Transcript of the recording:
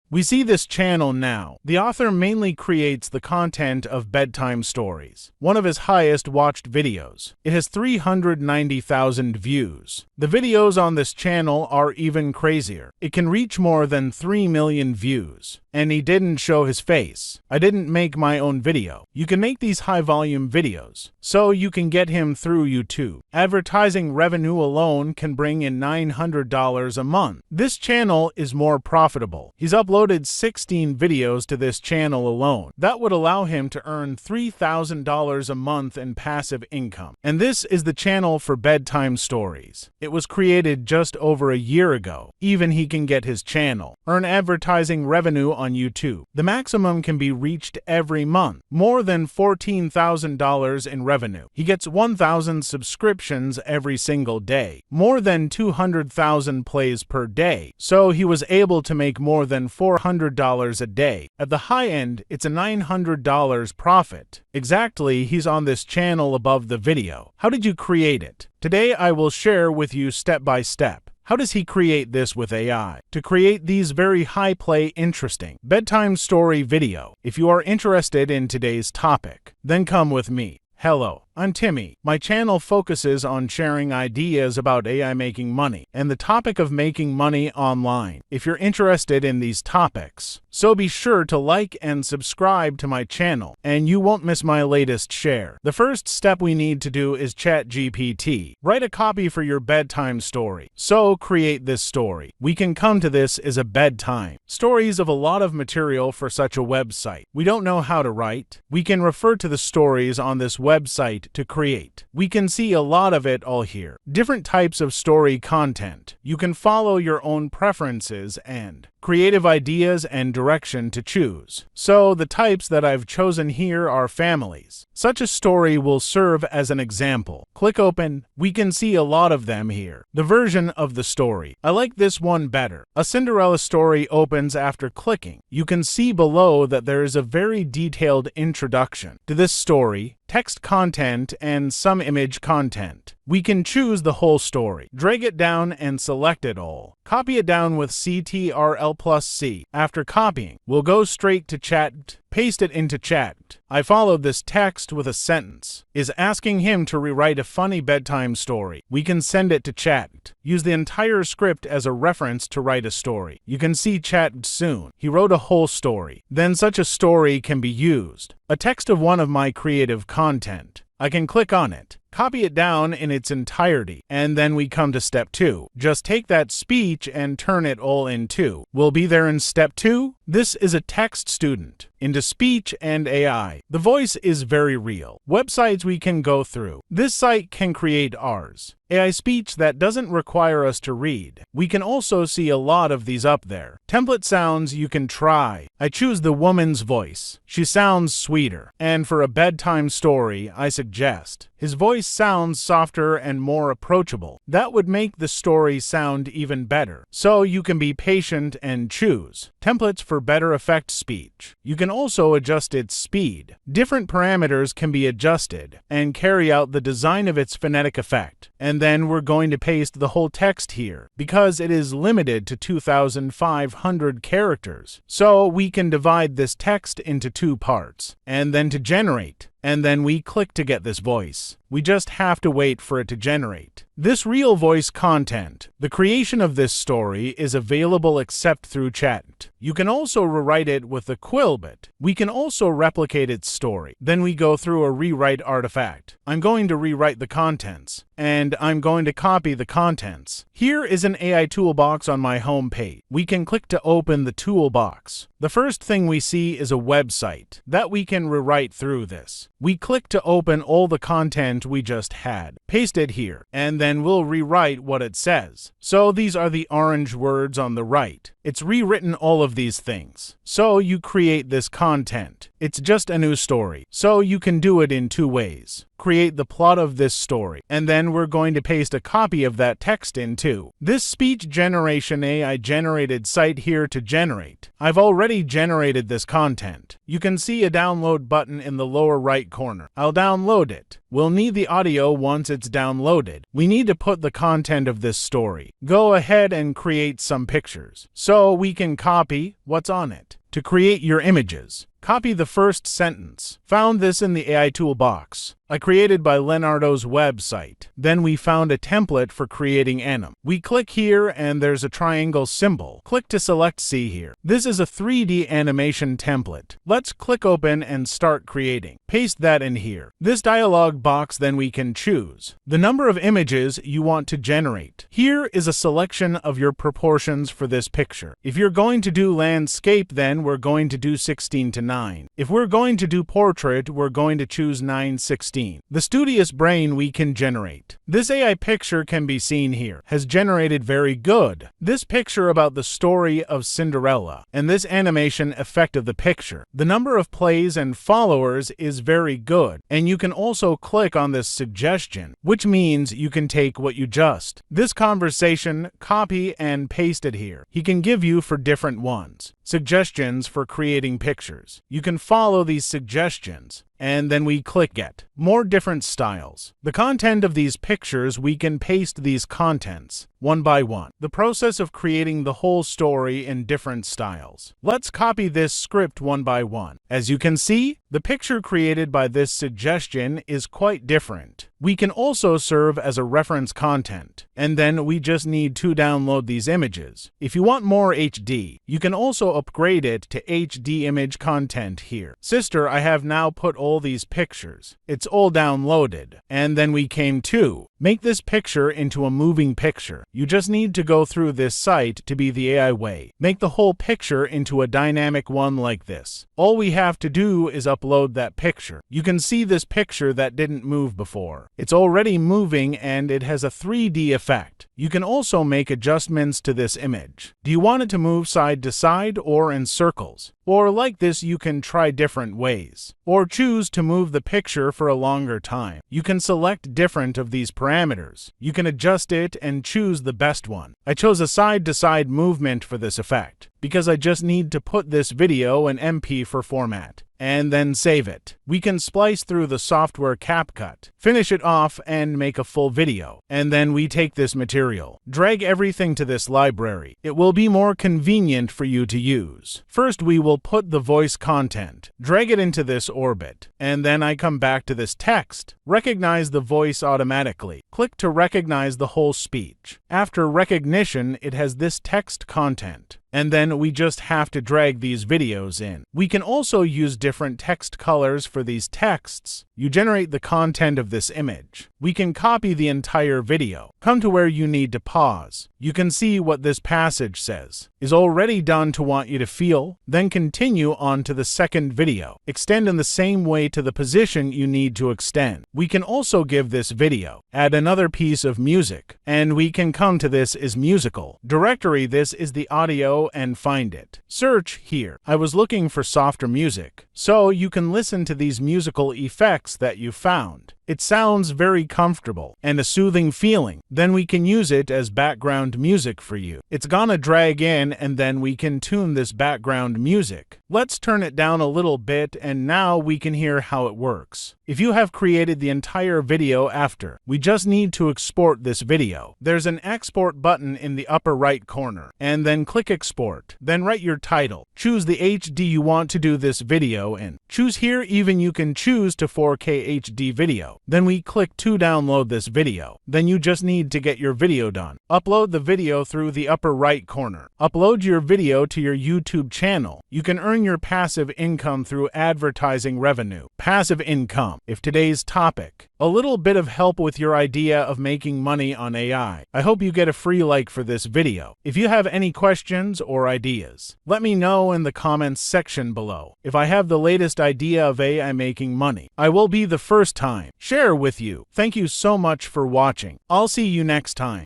We see this channel now. The author mainly creates the content of bedtime stories, one of his highest watched videos. It has 390,000 views. The videos on this channel are even crazier. It can reach more than 3 million views. And he didn't show his face. I didn't make my own video. You can make these high-volume videos, so you can get him through YouTube. Advertising revenue alone can bring in $900 a month. This channel is more profitable. He's uploaded 16 videos to this channel alone. That would allow him to earn $3,000 a month in passive income. And this is the channel for bedtime stories. It was created just over a year ago. Even he can get his channel, earn advertising revenue on YouTube. The maximum can be reached every month, more than $14,000 in revenue. He gets 1,000 subscriptions every single day, more than 200,000 plays per day. So he was able to make more than $400 a day. At the high end, it's a $900 profit. Exactly, he's on this channel above the video. How did you create it? Today I will share with you step by step. How does he create this with AI? To create these very high play, interesting bedtime story video. If you are interested in today's topic, then come with me. Hello, I'm Timmy. My channel focuses on sharing ideas about AI making money and the topic of making money online. If you're interested in these topics, so be sure to like and subscribe to my channel and you won't miss my latest share. The first step we need to do is Chat GPT. Write a copy for your bedtime story. So create this story. We can come to this as a bedtime. Stories of a lot of material for such a website. We don't know how to write. We can refer to the stories on this website to create. We can see a lot of it all here. Different types of story content. You can follow your own preferences and creative ideas and direction to choose. So the types that I've chosen here are families. Such a story will serve as an example. Click open. We can see a lot of them here. The version of the story. I like this one better. A Cinderella story opens after clicking. You can see below that there is a very detailed introduction to this story, text content, and some image content. We can choose the whole story, drag it down and select it all. Copy it down with Ctrl+C. After copying, we'll go straight to Chat, paste it into Chat. I followed this text with a sentence. Is asking him to rewrite a funny bedtime story. We can send it to Chat. Use the entire script as a reference to write a story. You can see Chat soon. He wrote a whole story. Then such a story can be used. A text of one of my creative content. I can click on it, copy it down in its entirety, and then we come to step 2. Just take that speech and turn it all into. We'll be there in step 2. This is a text student into speech and AI. The voice is very real. Websites we can go through. This site can create ours. AI speech that doesn't require us to read. We can also see a lot of these up there. Template sounds you can try. I choose the woman's voice. She sounds sweeter. And for a bedtime story, I suggest his voice sounds softer and more approachable. That would make the story sound even better. So you can be patient and choose templates for better effect speech. You can also adjust its speed. Different parameters can be adjusted and carry out the design of its phonetic effect. And then we're going to paste the whole text here because it is limited to 2,500 characters. So we can divide this text into 2 parts and then to generate. And then we click to get this voice. We just have to wait for it to generate. This real voice content, the creation of this story is available except through Chat. You can also rewrite it with the Quillbit. We can also replicate its story. Then we go through a rewrite artifact. I'm going to rewrite the contents, and I'm going to copy the contents. Here is an AI toolbox on my home page. We can click to open the toolbox. The first thing we see is a website that we can rewrite through this. We click to open all the content we just had. Paste it here, and then we'll rewrite what it says. So these are the orange words on the right. It's rewritten all of these things. So you create this content. It's just a new story. So you can do it in 2 ways. Create the plot of this story, and then we're going to paste a copy of that text into this speech generation AI generated site here to generate. I've already generated this content. You can see a download button in the lower right corner. I'll download it. We'll need the audio once it's downloaded. We need to put the content of this story. Go ahead and create some pictures. So so we can copy what's on it. To create your images, copy the first sentence. Found this in the AI toolbox I created by Leonardo's website. Then we found a template for creating anim. We click here and there's a triangle symbol. Click to select C here. This is a 3D animation template. Let's click open and start creating. Paste that in here. This dialog box, then we can choose the number of images you want to generate. Here is a selection of your proportions for this picture. If you're going to do landscape, then we're going to do 16:9. If we're going to do portrait, we're going to choose 9:16. The studious brain we can generate. This AI picture can be seen here. Has generated very good. This picture about the story of Cinderella and this animation effect of the picture. The number of plays and followers is very good. And you can also click on this suggestion, which means you can take what you just. This conversation, copy and paste it here. He can give you for different ones. Suggestions for creating pictures. You can follow these suggestions, and then we click Get. More different styles. The content of these pictures, we can paste these contents one by one. The process of creating the whole story in different styles. Let's copy this script one by one. As you can see, the picture created by this suggestion is quite different. We can also serve as a reference content, and then we just need to download these images. If you want more HD, you can also upgrade it to HD image content here. Sister, I have now put all these pictures. It's all downloaded. And then we came to make this picture into a moving picture. You just need to go through this site to be the AI way. Make the whole picture into a dynamic one like this. All we have to do is upload that picture. You can see this picture that didn't move before. It's already moving and it has a 3D effect. You can also make adjustments to this image. Do you want it to move side to side or in circles? Or like this, you can try different ways. Or choose to move the picture for a longer time. You can select different of these parameters. You can adjust it and choose the best one. I chose a side-to-side movement for this effect, because I just need to put this video in MP4 format, and then save it. We can splice through the software CapCut, finish it off and make a full video. And then we take this material, drag everything to this library. It will be more convenient for you to use. First, we will put the voice content, drag it into this orbit, and then I come back to this text. Recognize the voice automatically. Click to recognize the whole speech. After recognition, it has this text content. And then we just have to drag these videos in. We can also use different text colors for these texts. You generate the content of this image. We can copy the entire video. Come to where you need to pause. You can see what this passage says is already done to want you to feel. Then continue on to the second video. Extend in the same way to the position you need to extend. We can also give this video, add another piece of music, and we can come to this is musical directory. This is the audio and find it. Search here. I was looking for softer music, so you can listen to these musical effects that you found. It sounds very comfortable and a soothing feeling. Then we can use it as background music for you. It's gonna drag in and then we can tune this background music. Let's turn it down a little bit and now we can hear how it works. If you have created the entire video after, we just need to export this video. There's an export button in the upper right corner and then click export. Then write your title. Choose the HD you want to do this video in. Choose here, even you can choose to 4K HD video. Then we click to download this video. Then you just need to get your video done. Upload the video through the upper right corner. Upload your video to your YouTube channel. You can earn your passive income through advertising revenue. Passive income. If today's topic, a little bit of help with your idea of making money on AI. I hope you get a free like for this video. If you have any questions or ideas, let me know in the comments section below. If I have the latest idea of AI making money, I will be the first time share with you. Thank you so much for watching. I'll see you next time.